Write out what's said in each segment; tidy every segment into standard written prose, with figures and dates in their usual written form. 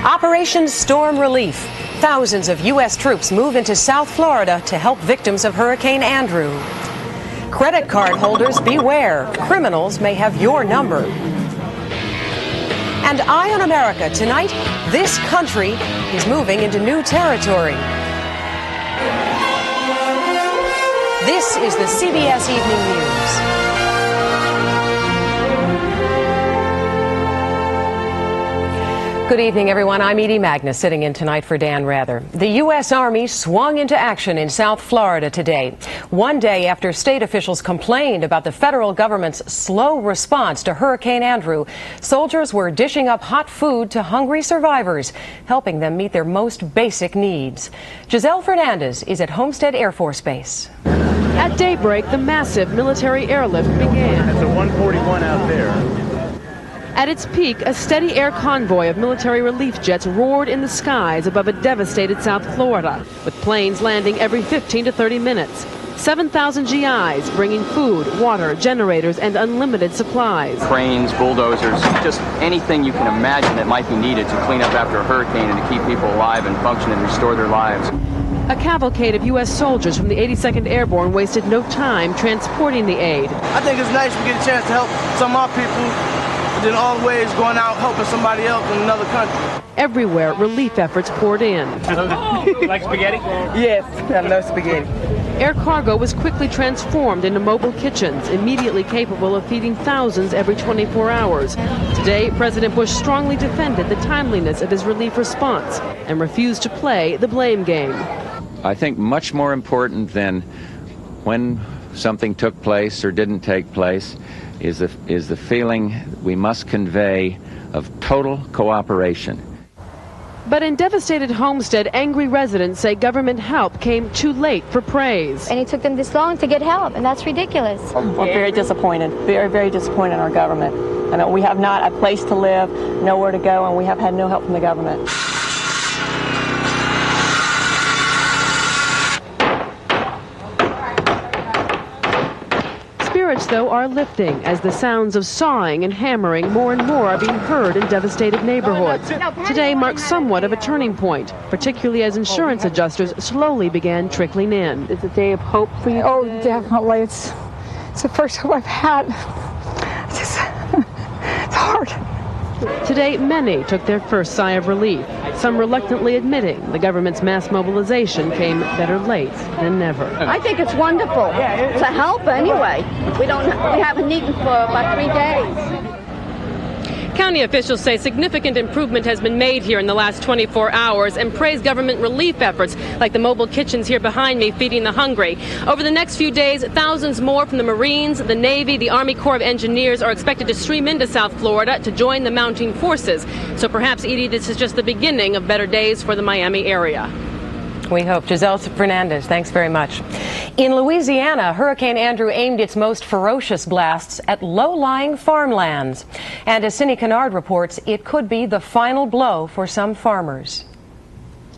Operation Storm Relief. Thousands of U.S. troops move into South Florida to help victims of Hurricane Andrew. Credit card holders beware. Criminals may have your number. And Eye on America tonight, this country is moving into new territory. This is the CBS Evening News. Good evening, everyone. I'm Edie Magnus, sitting in tonight for Dan Rather. The U.S. Army swung into action in South Florida today, one day after state officials complained about the federal government's slow response to Hurricane Andrew. Soldiers were dishing up hot food to hungry survivors, helping them meet their most basic needs. Giselle Fernandez is at Homestead Air Force Base. At daybreak, the massive military airlift began. That's a 141 out there. At its peak, a steady air convoy of military relief jets roared in the skies above a devastated South Florida, with planes landing every 15 to 30 minutes. 7,000 GIs bringing food, water, generators, and unlimited supplies. Cranes, bulldozers, just anything you can imagine that might be needed to clean up after a hurricane and to keep people alive and function and restore their lives. A cavalcade of U.S. soldiers from the 82nd Airborne wasted no time transporting the aid. I think it's nice we get a chance to help some of our people, then always going out helping somebody else in another country. Everywhere, relief efforts poured in. Like spaghetti? Yes, I love spaghetti. Air cargo was quickly transformed into mobile kitchens, immediately capable of feeding thousands every 24 hours. Today, President Bush strongly defended the timeliness of his relief response and refused to play the blame game. I think much more important than when something took place or didn't take place is the feeling we must convey of total cooperation. But in devastated Homestead, angry residents say government help came too late for praise. And it took them this long to get help, and that's ridiculous. We're very disappointed, very disappointed in our government. And we have not a place to live, nowhere to go, and we have had no help from the government. Spirits, though, are lifting as the sounds of sawing and hammering more and more are being heard in devastated neighborhoods. Today marks somewhat of a turning point, particularly as insurance adjusters slowly began trickling in. It's a day of hope for you. Oh, definitely. It's the first hope I've had. It's hard. Today, many took their first sigh of relief, some reluctantly admitting the government's mass mobilization came better late than never. I think it's wonderful to help anyway. We haven't eaten for about 3 days. County officials say significant improvement has been made here in the last 24 hours and praise government relief efforts like the mobile kitchens here behind me feeding the hungry. Over the next few days, thousands more from the Marines, the Navy, the Army Corps of Engineers are expected to stream into South Florida to join the mounting forces. So perhaps, Edie, this is just the beginning of better days for the Miami area. We hope. Giselle Fernandez, thanks very much. In Louisiana, Hurricane Andrew aimed its most ferocious blasts at low-lying farmlands. And as Cindy Kennard reports, it could be the final blow for some farmers.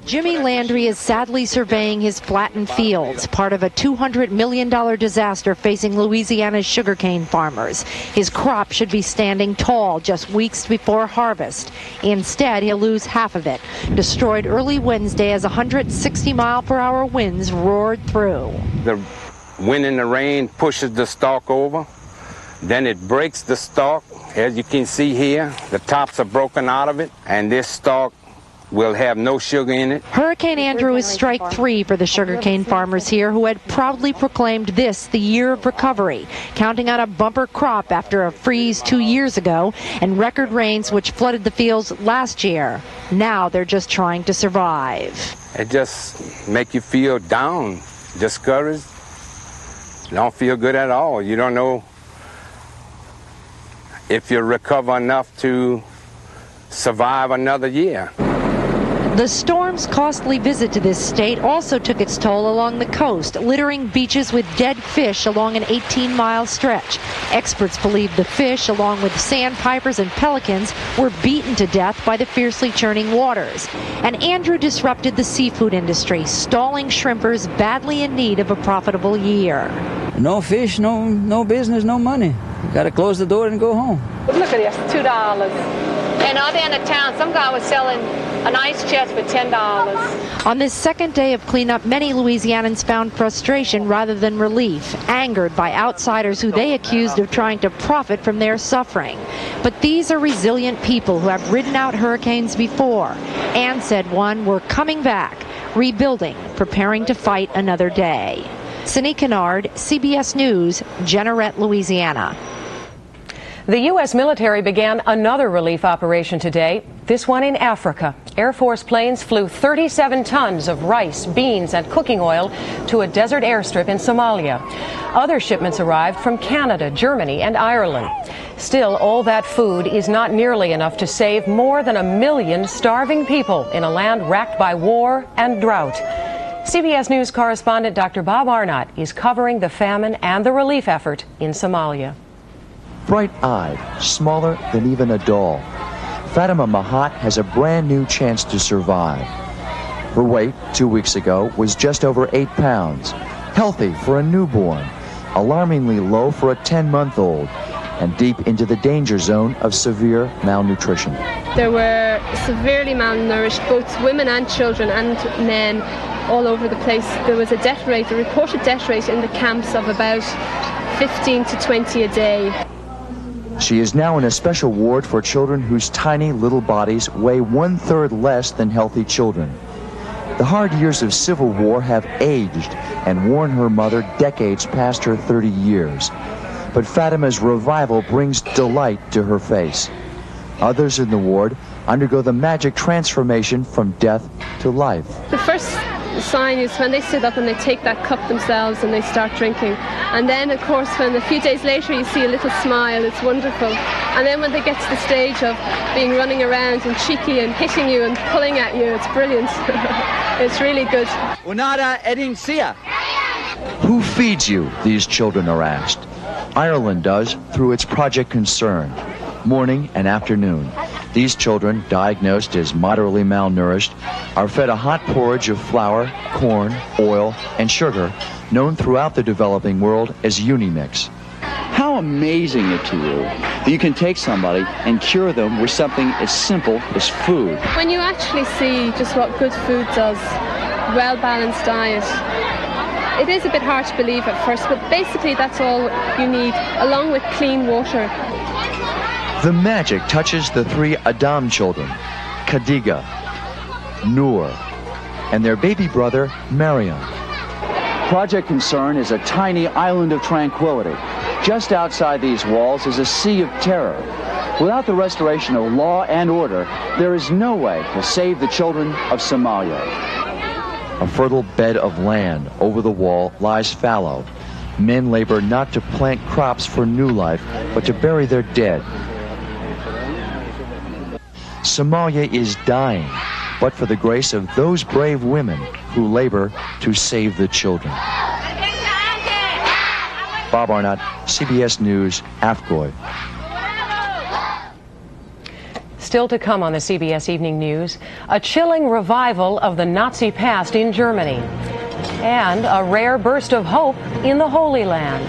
Jimmy Landry is sadly surveying his flattened fields, part of a $200 million disaster facing Louisiana's sugarcane farmers. His crop should be standing tall just weeks before harvest. Instead, he'll lose half of it, destroyed early Wednesday as 160-mile-per-hour winds roared through. The wind and the rain pushes the stalk over. Then it breaks the stalk. As you can see here, the tops are broken out of it, and this stalk will have no sugar in it. Hurricane Andrew is strike 3 for the sugarcane farmers here who had proudly proclaimed this the year of recovery, counting on a bumper crop after a freeze 2 years ago and record rains which flooded the fields last year. Now they're just trying to survive. It just makes you feel down, discouraged. You don't feel good at all. You don't know if you'll recover enough to survive another year. The storm's costly visit to this state also took its toll along the coast, littering beaches with dead fish along an 18-mile stretch. Experts believe the fish, along with sandpipers and pelicans, were beaten to death by the fiercely churning waters. And Andrew disrupted the seafood industry, stalling shrimpers badly in need of a profitable year. No fish, no business, no money. Got to close the door and go home. Look at this, $2. And other end of town, some guy was selling an ice chest for $10. On this second day of cleanup, many Louisianans found frustration rather than relief, angered by outsiders who they accused of trying to profit from their suffering. But these are resilient people who have ridden out hurricanes before. Ann said one were coming back, rebuilding, preparing to fight another day. Cindy Kennard, CBS News, Jeanerette, Louisiana. The U.S. military began another relief operation today, this one in Africa. Air Force planes flew 37 tons of rice, beans, and cooking oil to a desert airstrip in Somalia. Other shipments arrived from Canada, Germany, and Ireland. Still, all that food is not nearly enough to save more than 1 million starving people in a land racked by war and drought. CBS News correspondent Dr. Bob Arnott is covering the famine and the relief effort in Somalia. Bright-eyed, smaller than even a doll, Fatima Mahat has a brand new chance to survive. Her weight 2 weeks ago was just over 8 pounds, healthy for a newborn, alarmingly low for a 10-month-old, and deep into the danger zone of severe malnutrition. There were severely malnourished, both women and children and men, all over the place. There was a death rate, a reported death rate in the camps of about 15 to 20 a day. She is now in a special ward for children whose tiny little bodies weigh 1/3 less than healthy children. The hard years of civil war have aged and worn her mother decades past her 30 years. But Fatima's revival brings delight to her face. Others in the ward undergo the magic transformation from death to life. The first sign is when they sit up and they take that cup themselves and they start drinking. And then, of course, when a few days later you see a little smile, it's wonderful. And then when they get to the stage of being running around and cheeky and hitting you and pulling at you, it's brilliant. It's really good. Who feeds you? These children are asked. Ireland does through its Project Concern. Morning and afternoon, these children, diagnosed as moderately malnourished, are fed a hot porridge of flour, corn, oil, and sugar, known throughout the developing world as Unimix. How amazing it to you that you can take somebody and cure them with something as simple as food. When you actually see just what good food does, well-balanced diet, it is a bit hard to believe at first, but basically that's all you need, along with clean water. The magic touches the 3 Adam children, Khadija, Noor, and their baby brother, Mariam. Project Concern is a tiny island of tranquility. Just outside these walls is a sea of terror. Without the restoration of law and order, there is no way to save the children of Somalia. A fertile bed of land over the wall lies fallow. Men labor not to plant crops for new life, but to bury their dead. Somalia is dying, but for the grace of those brave women who labor to save the children. Bob Arnott, CBS News, Afgoy. Still to come on the CBS Evening News, a chilling revival of the Nazi past in Germany, and a rare burst of hope in the Holy Land.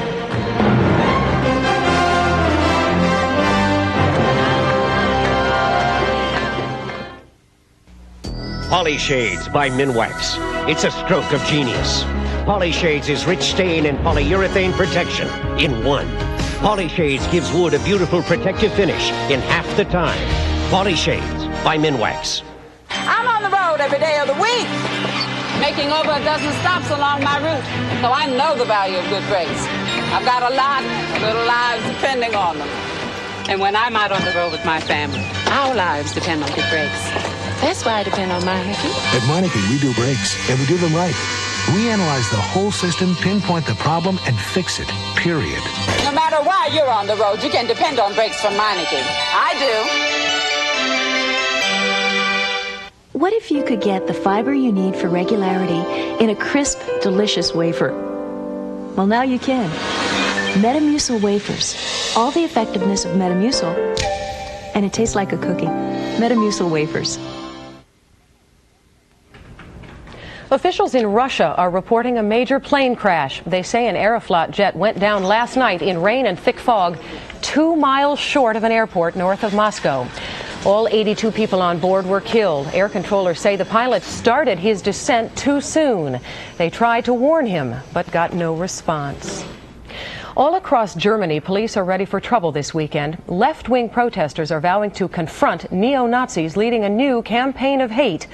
Polyshades by Minwax. It's a stroke of genius. Polyshades is rich stain and polyurethane protection in one. Polyshades gives wood a beautiful protective finish in half the time. Polyshades by Minwax. I'm on the road every day of the week, making over a dozen stops along my route, so I know the value of good brakes. I've got a lot of little lives depending on them. And when I'm out on the road with my family, our lives depend on good brakes. That's why I depend on Meineke. At Meineke, we do brakes, and we do them right. We analyze the whole system, pinpoint the problem, and fix it, period. No matter why you're on the road, you can depend on brakes from Meineke. I do. What if you could get the fiber you need for regularity in a crisp, delicious wafer? Well, now you can. Metamucil wafers. All the effectiveness of Metamucil, and it tastes like a cookie. Metamucil wafers. Officials in Russia are reporting a major plane crash. They say an Aeroflot jet went down last night in rain and thick fog 2 miles short of an airport north of Moscow. All 82 people on board were killed. Air controllers say the pilot started his descent too soon. They tried to warn him, but got no response. All across Germany, police are ready for trouble this weekend. Left-wing protesters are vowing to confront neo-Nazis leading a new campaign of hate.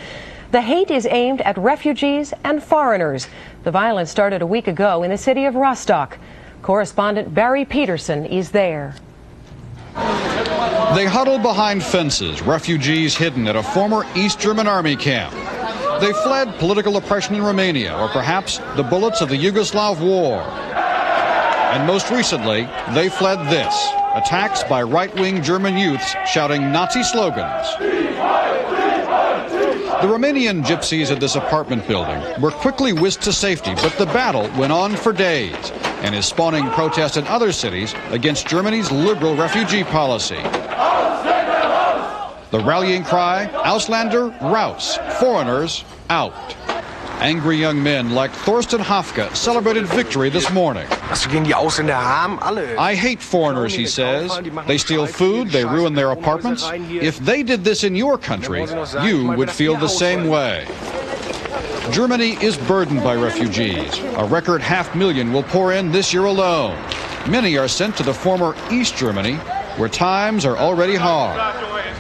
The hate is aimed at refugees and foreigners. The violence started a week ago in the city of Rostock. Correspondent Barry Peterson is there. They huddle behind fences, refugees hidden at a former East German army camp. They fled political oppression in Romania, or perhaps the bullets of the Yugoslav war. And most recently, they fled this, attacks by right-wing German youths shouting Nazi slogans. The Romanian gypsies at this apartment building were quickly whisked to safety, but the battle went on for days and is spawning protests in other cities against Germany's liberal refugee policy. The rallying cry, Ausländer raus, foreigners out. Angry young men like Thorsten Hafke celebrated victory this morning. I hate foreigners, he says. They steal food, they ruin their apartments. If they did this in your country, you would feel the same way. Germany is burdened by refugees. A record 500,000 will pour in this year alone. Many are sent to the former East Germany, where times are already hard.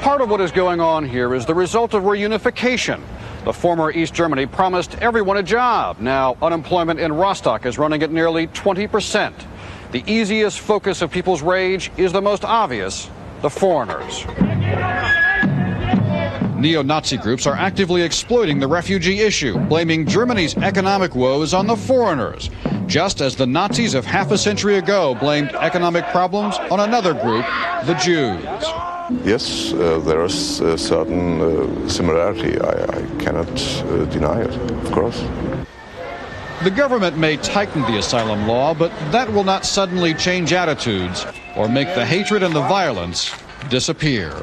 Part of what is going on here is the result of reunification. The former East Germany promised everyone a job. Now, unemployment in Rostock is running at nearly 20%. The easiest focus of people's rage is the most obvious, the foreigners. Neo-Nazi groups are actively exploiting the refugee issue, blaming Germany's economic woes on the foreigners, just as the Nazis of half a century ago blamed economic problems on another group, the Jews. Yes, there is a certain similarity. I cannot deny it, of course. The government may tighten the asylum law, but that will not suddenly change attitudes or make the hatred and the violence disappear.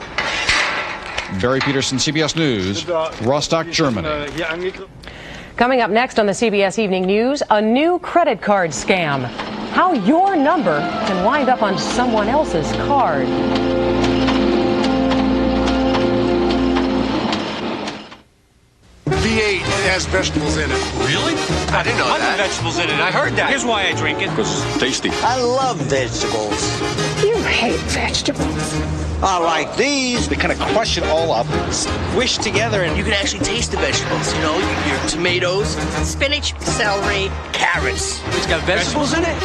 Barry Peterson, CBS News, Rostock, Germany. Coming up next on the CBS Evening News, a new credit card scam. How your number can wind up on someone else's card. V8 has vegetables in it. Really? I didn't know that. Vegetables in it. I heard that. Here's why I drink it. Because it's tasty. I love vegetables. You hate vegetables. I like these. They kind of crush it all up, squish together, and you can actually taste the vegetables. You know, your tomatoes, spinach, celery, carrots. It's got vegetables in it?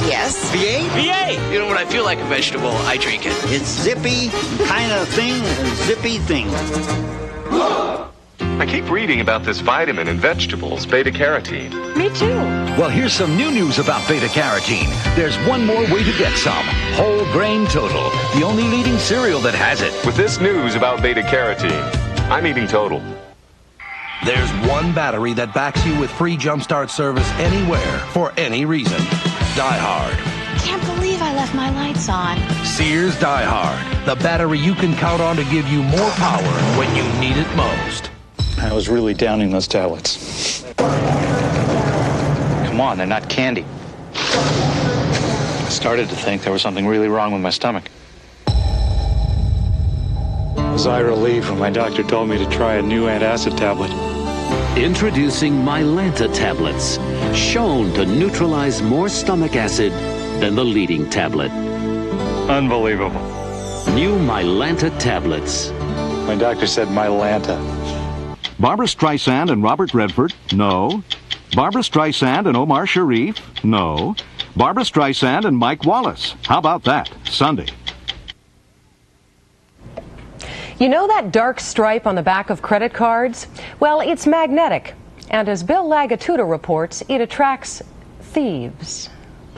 Yes. V8? V8! You know, when I feel like a vegetable, I drink it. It's zippy kind of thing, zippy thing. I keep reading about this vitamin in vegetables, beta-carotene. Me too. Well, here's some new news about beta-carotene. There's one more way to get some. Whole Grain Total, the only leading cereal that has it. With this news about beta-carotene, I'm eating Total. There's one battery that backs you with free jumpstart service anywhere, for any reason. Die Hard. Can't believe I left my lights on. Sears Die Hard, the battery you can count on to give you more power when you need it most. I was really downing those tablets. Come on, they're not candy. I started to think there was something really wrong with my stomach. Was I relieved when my doctor told me to try a new antacid tablet. Introducing Mylanta tablets, shown to neutralize more stomach acid than the leading tablet. Unbelievable. New Mylanta tablets. My doctor said Mylanta. Barbara Streisand and Robert Redford? No. Barbara Streisand and Omar Sharif? No. Barbara Streisand and Mike Wallace? How about that? Sunday. You know that dark stripe on the back of credit cards? Well, it's magnetic. And as Bill Lagatuda reports, it attracts thieves.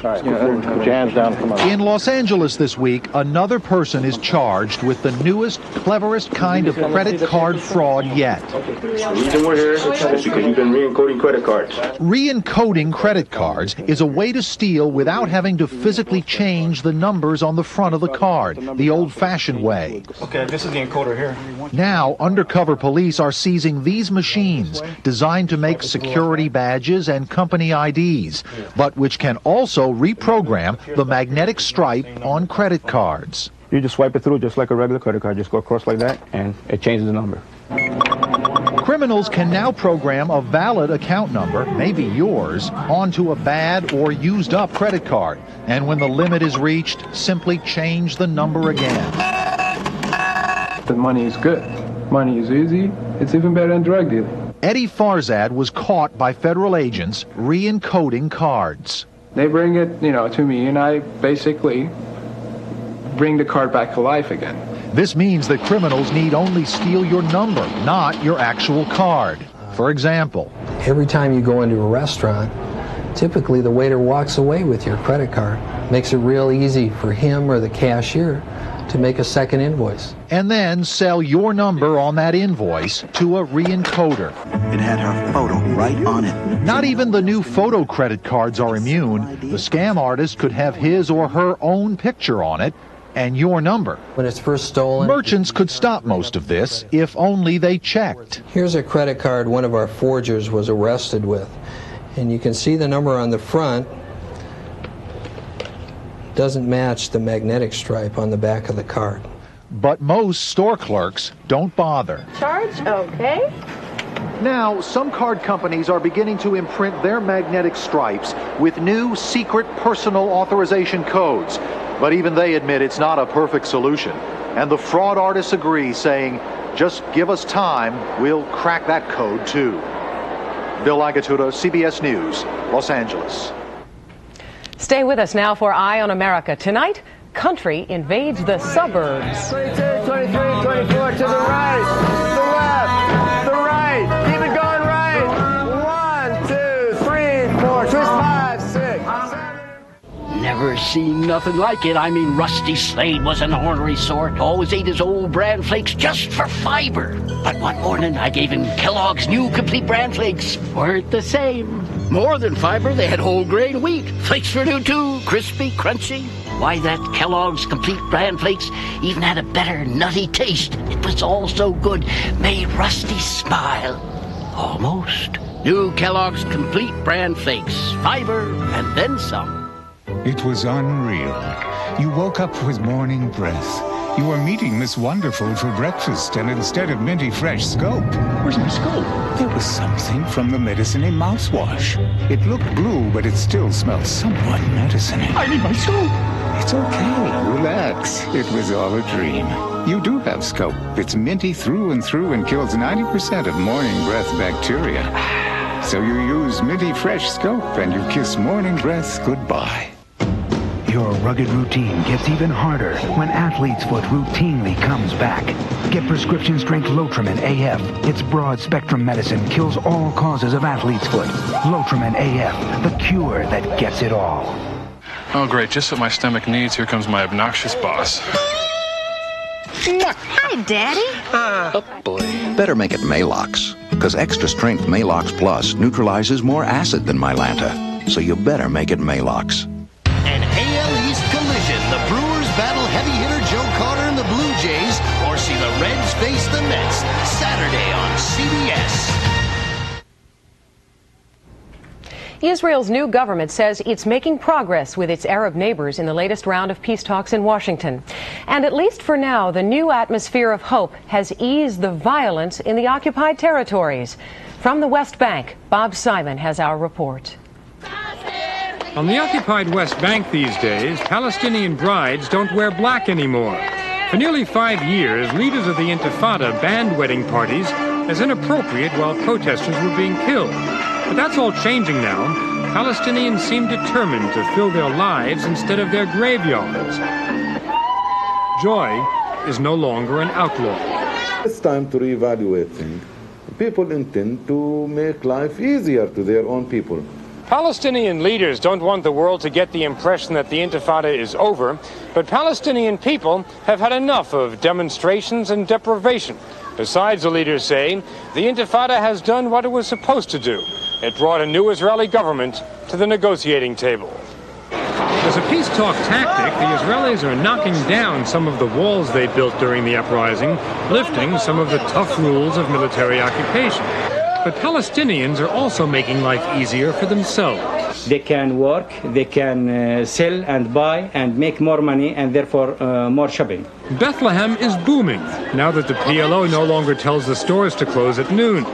All right, put your hands down. Come on. In Los Angeles this week, another person is charged with the newest, cleverest kind of credit card fraud yet. The reason we're here is because you've been re-encoding credit cards. Re-encoding credit cards is a way to steal without having to physically change the numbers on the front of the card, the old-fashioned way. Okay, this is the encoder here. Now, undercover police are seizing these machines, designed to make security badges and company IDs, but which can also reprogram the magnetic stripe on credit cards. You just swipe it through just like a regular credit card. Just go across like that, and it changes the number. Criminals can now program a valid account number, maybe yours, onto a bad or used up credit card. And when the limit is reached, simply change the number again. The money is good. Money is easy. It's even better than drug dealing. Eddie Farzad was caught by federal agents re-encoding cards. They bring it, to me, and I basically bring the card back to life again. This means that criminals need only steal your number, not your actual card. For example, every time you go into a restaurant, typically the waiter walks away with your credit card. Makes it real easy for him or the cashier to make a second invoice. And then sell your number on that invoice to a re-encoder. It had her photo right on it. Not even the new photo credit cards are immune. The scam artist could have his or her own picture on it and your number. When it's first stolen, merchants could stop most of this if only they checked. Here's a credit card one of our forgers was arrested with. And you can see the number on the front doesn't match the magnetic stripe on the back of the card. But most store clerks don't bother. Charge? Okay. Now, some card companies are beginning to imprint their magnetic stripes with new secret personal authorization codes. But even they admit it's not a perfect solution. And the fraud artists agree, saying, just give us time, we'll crack that code too. Bill Agatuda, CBS News, Los Angeles. Stay with us now for Eye on America. Tonight, country invades the suburbs. 22, 23, 24, to the right, the left, the right. Keep it going right. 1, 2, 3, 4, twist 5, 6, 7. Never seen nothing like it. I mean, Rusty Slade was an ornery sort. Always ate his old bran flakes just for fiber. But one morning, I gave him Kellogg's new complete bran flakes. Weren't the same. More than fiber, they had whole grain wheat. Flakes were new too, crispy, crunchy. Why, that Kellogg's complete bran flakes even had a better nutty taste. It was all so good, made Rusty smile. Almost. New Kellogg's complete bran flakes. Fiber and then some. It was unreal. You woke up with morning breath. You were meeting Miss Wonderful for breakfast, and instead of minty fresh scope... Where's my scope? There was something from the medicine-y mouthwash. It looked blue, but it still smelled somewhat medicine-y. I need my scope! It's okay. Relax. It was all a dream. You do have scope. It's minty through and through and kills 90% of morning breath bacteria. So you use minty fresh scope, and you kiss morning breath goodbye. Your rugged routine gets even harder when Athlete's Foot routinely comes back. Get prescription strength Lotrimin AF. Its broad spectrum medicine kills all causes of Athlete's Foot. Lotrimin AF, the cure that gets it all. Oh great, just what my stomach needs. Here comes my obnoxious boss. Hi, Daddy. Oh boy. Better make it Malox, because extra strength Malox Plus neutralizes more acid than Mylanta. So you better make it Malox. An AL East collision. The Brewers battle heavy hitter Joe Carter and the Blue Jays, or see the Reds face the Mets Saturday on CBS. Israel's new government says it's making progress with its Arab neighbors in the latest round of peace talks in Washington. And at least for now, the new atmosphere of hope has eased the violence in the occupied territories. From the West Bank, Bob Simon has our report. On the occupied West Bank these days, Palestinian brides don't wear black anymore. For nearly 5 years, leaders of the Intifada banned wedding parties as inappropriate while protesters were being killed. But that's all changing now. Palestinians seem determined to fill their lives instead of their graveyards. Joy is no longer an outlaw. It's time to reevaluate things. People intend to make life easier to their own people. Palestinian leaders don't want the world to get the impression that the Intifada is over, but Palestinian people have had enough of demonstrations and deprivation. Besides, the leaders say, the Intifada has done what it was supposed to do. It brought a new Israeli government to the negotiating table. As a peace talk tactic, the Israelis are knocking down some of the walls they built during the uprising, lifting some of the tough rules of military occupation. But Palestinians are also making life easier for themselves. They can work, they can sell and buy and make more money and therefore more shopping. Bethlehem is booming now that the PLO no longer tells the stores to close at noon.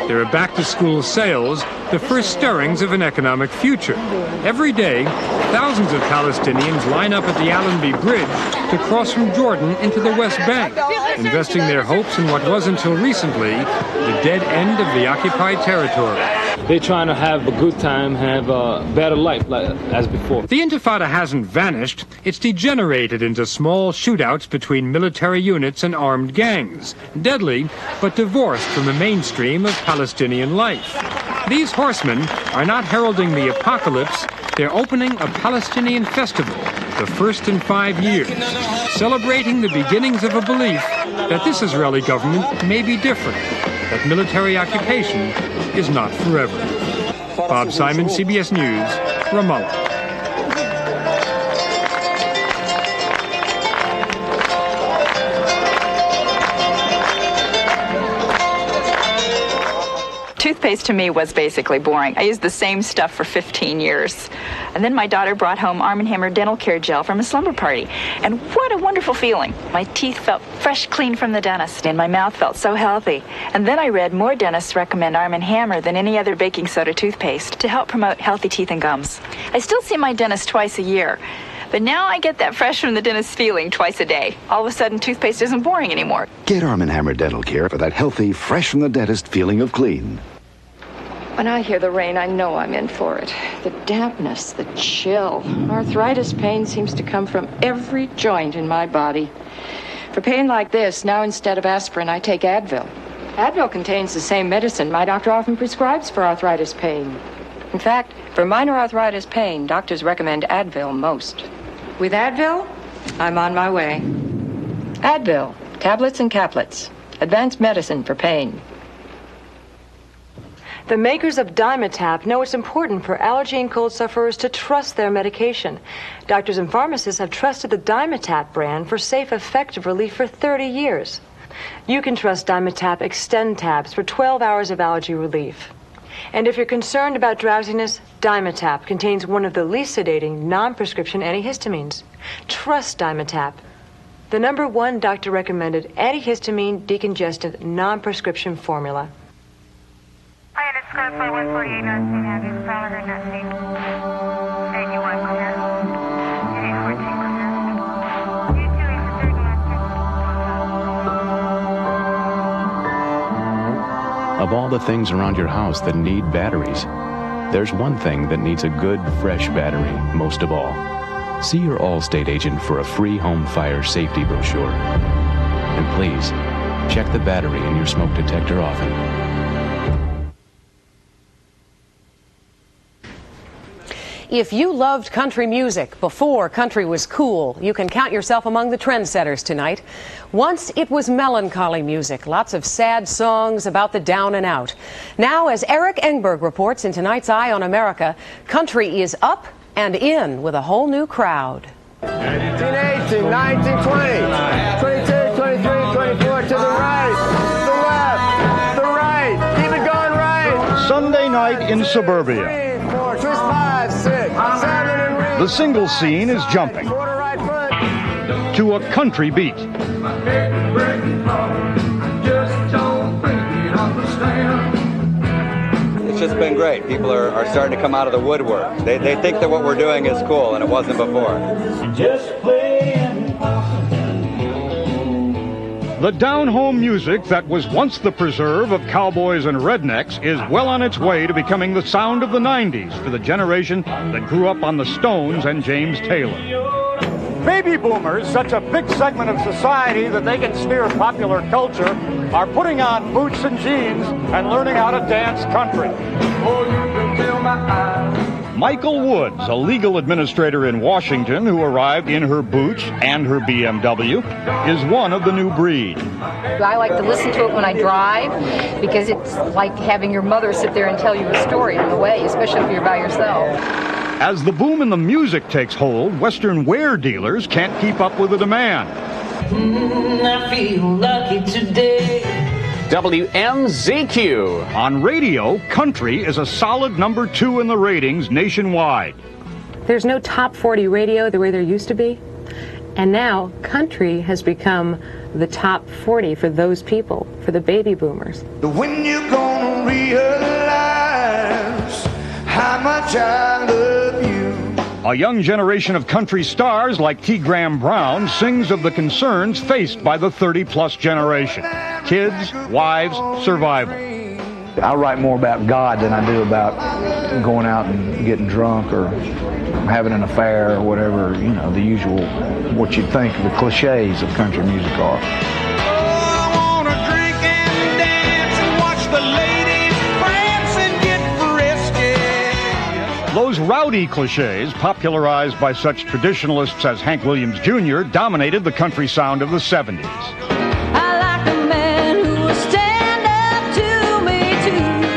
There are back-to-school sales, the first stirrings of an economic future. Every day, thousands of Palestinians line up at the Allenby Bridge to cross from Jordan into the West Bank, investing their hopes in what was until recently the dead end of the occupied territory. They're trying to have a good time, have a better life as before. The Intifada hasn't vanished. It's degenerated into small shootouts between military units and armed gangs. Deadly, but divorced from the mainstream of Palestinian life. These horsemen are not heralding the apocalypse. They're opening a Palestinian festival, the first in 5 years, celebrating the beginnings of a belief that this Israeli government may be different, that military occupation is not forever. Bob Simon, CBS News, Ramallah. Toothpaste to me was basically boring. I used the same stuff for 15 years. And then my daughter brought home Arm & Hammer dental care gel from a slumber party. And what a wonderful feeling. My teeth felt fresh, clean from the dentist, and my mouth felt so healthy. And then I read more dentists recommend Arm & Hammer than any other baking soda toothpaste to help promote healthy teeth and gums. I still see my dentist twice a year. But now I get that fresh from the dentist feeling twice a day. All of a sudden, toothpaste isn't boring anymore. Get Arm & Hammer Dental Care for that healthy, fresh from the dentist feeling of clean. When I hear the rain, I know I'm in for it. The dampness, the chill. Arthritis pain seems to come from every joint in my body. For pain like this, now instead of aspirin, I take Advil. Advil contains the same medicine my doctor often prescribes for arthritis pain. In fact, for minor arthritis pain, doctors recommend Advil most. With Advil, I'm on my way. Advil, tablets and caplets. Advanced medicine for pain. The makers of Dimetap know it's important for allergy and cold sufferers to trust their medication. Doctors and pharmacists have trusted the Dimetap brand for safe, effective relief for 30 years. You can trust Dimetap Extend tabs for 12 hours of allergy relief. And if you're concerned about drowsiness, Dimetap contains one of the least sedating, non-prescription antihistamines. Trust Dimetap, the #1 doctor-recommended antihistamine decongestant non-prescription formula. Square for 148 on St. Andrews, Prowler, not safe. 81 clear. 814 clear. U2 is the third master. Of all the things around your house that need batteries, there's one thing that needs a good, fresh battery most of all. See your Allstate agent for a free home fire safety brochure. And please, check the battery in your smoke detector often. If you loved country music before country was cool, you can count yourself among the trendsetters tonight. Once it was melancholy music, lots of sad songs about the down and out. Now, as Eric Engberg reports in tonight's Eye on America, country is up and in with a whole new crowd. 18, 19, 20, 22, 23, 24, to the right, the left, the right, keep it going right. Sunday night in suburbia. 3, 4, twist 5, 6, 7, and reach. The single scene is jumping to a country beat. It's just been great. People are starting to come out of the woodwork. They think that what we're doing is cool, and it wasn't before. Just the down-home music that was once the preserve of cowboys and rednecks is well on its way to becoming the sound of the 90s for the generation that grew up on the Stones and James Taylor. Baby boomers, such a big segment of society that they can steer popular culture, are putting on boots and jeans and learning how to dance country. Oh, you can tell my eyes. Michael Woods, a legal administrator in Washington who arrived in her boots and her BMW, is one of the new breed. I like to listen to it when I drive because it's like having your mother sit there and tell you a story on the way, especially if you're by yourself. As the boom in the music takes hold, Western wear dealers can't keep up with the demand. I feel lucky today. WMZQ. On radio, country is a solid number 2 in the ratings nationwide. There's no top 40 radio the way there used to be. And now country has become the top 40 for those people, for the baby boomers. When you gonna realize how much I love you? A young generation of country stars like T. Graham Brown sings of the concerns faced by the 30-plus generation. Kids, wives, survival. I write more about God than I do about going out and getting drunk or having an affair or whatever, you know, the usual, what you'd think the cliches of country music are. Those rowdy cliches, popularized by such traditionalists as Hank Williams Jr., dominated the country sound of the 70s.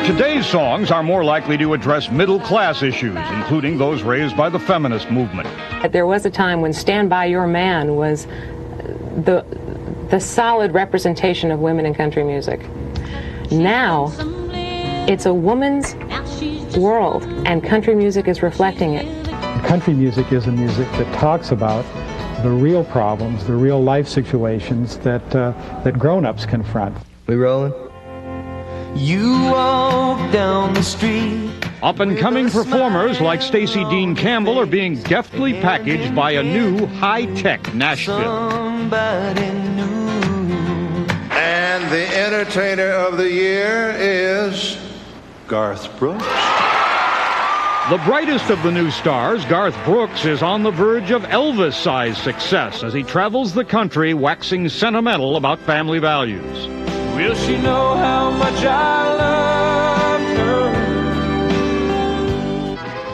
Today's songs are more likely to address middle-class issues, including those raised by the feminist movement. There was a time when Stand By Your Man was the solid representation of women in country music. Now, it's a woman's world, and country music is reflecting it. Country music is a music that talks about the real problems, the real life situations that grown-ups confront. We rolling? You walk down the street. Up-and-coming performers like Stacey Dean Campbell are being deftly packaged by a new high-tech Nashville. And the entertainer of the year is Garth Brooks. The brightest of the new stars, Garth Brooks, is on the verge of Elvis-sized success as he travels the country waxing sentimental about family values. Will she know how much I love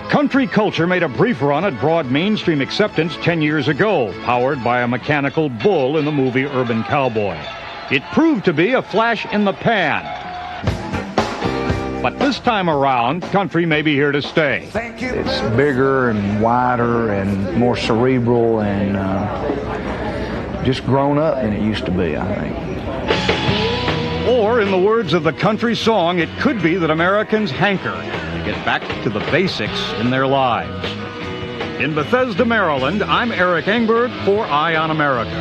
her? Country culture made a brief run at broad mainstream acceptance 10 years ago, powered by a mechanical bull in the movie Urban Cowboy. It proved to be a flash in the pan. But this time around, country may be here to stay. It's bigger and wider and more cerebral and just grown up than it used to be, I think. Or, in the words of the country song, it could be that Americans hanker to get back to the basics in their lives. In Bethesda, Maryland, I'm Eric Engberg for Eye on America.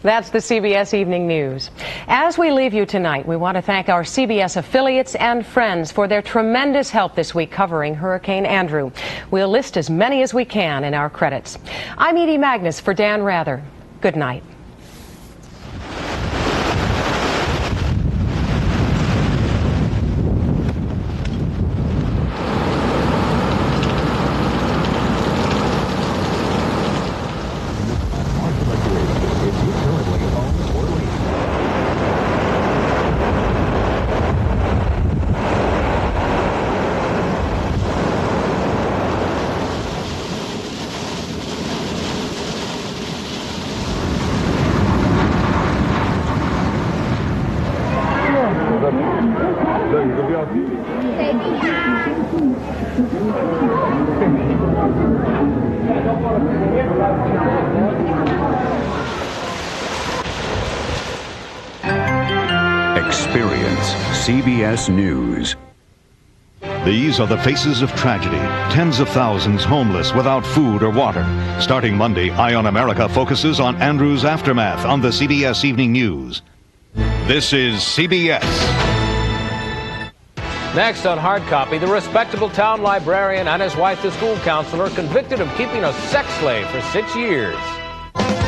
That's the CBS Evening News. As we leave you tonight, we want to thank our CBS affiliates and friends for their tremendous help this week covering Hurricane Andrew. We'll list as many as we can in our credits. I'm Edie Magnus for Dan Rather. Good night. Experience CBS News. These are the faces of tragedy. Tens of thousands homeless without food or water. Starting Monday, Eye on America focuses on Andrew's aftermath on the CBS Evening News. This is CBS. Next on Hard Copy, the respectable town librarian and his wife, the school counselor, convicted of keeping a sex slave for 6 years.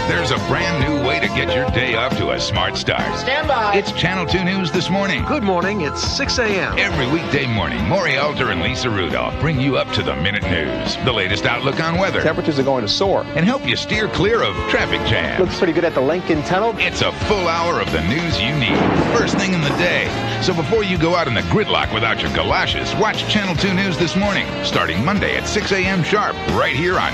There's a brand new way to get your day off to a smart start. Stand by. It's Channel 2 News This Morning. Good morning. It's 6 a.m. Every weekday morning, Maury Alter and Lisa Rudolph bring you up to the minute news, the latest outlook on weather. Temperatures are going to soar. And help you steer clear of traffic jams. Looks pretty good at the Lincoln Tunnel. It's a full hour of the news you need, first thing in the day. So before you go out in the gridlock without your galoshes, watch Channel 2 News This Morning, starting Monday at 6 a.m. sharp, right here on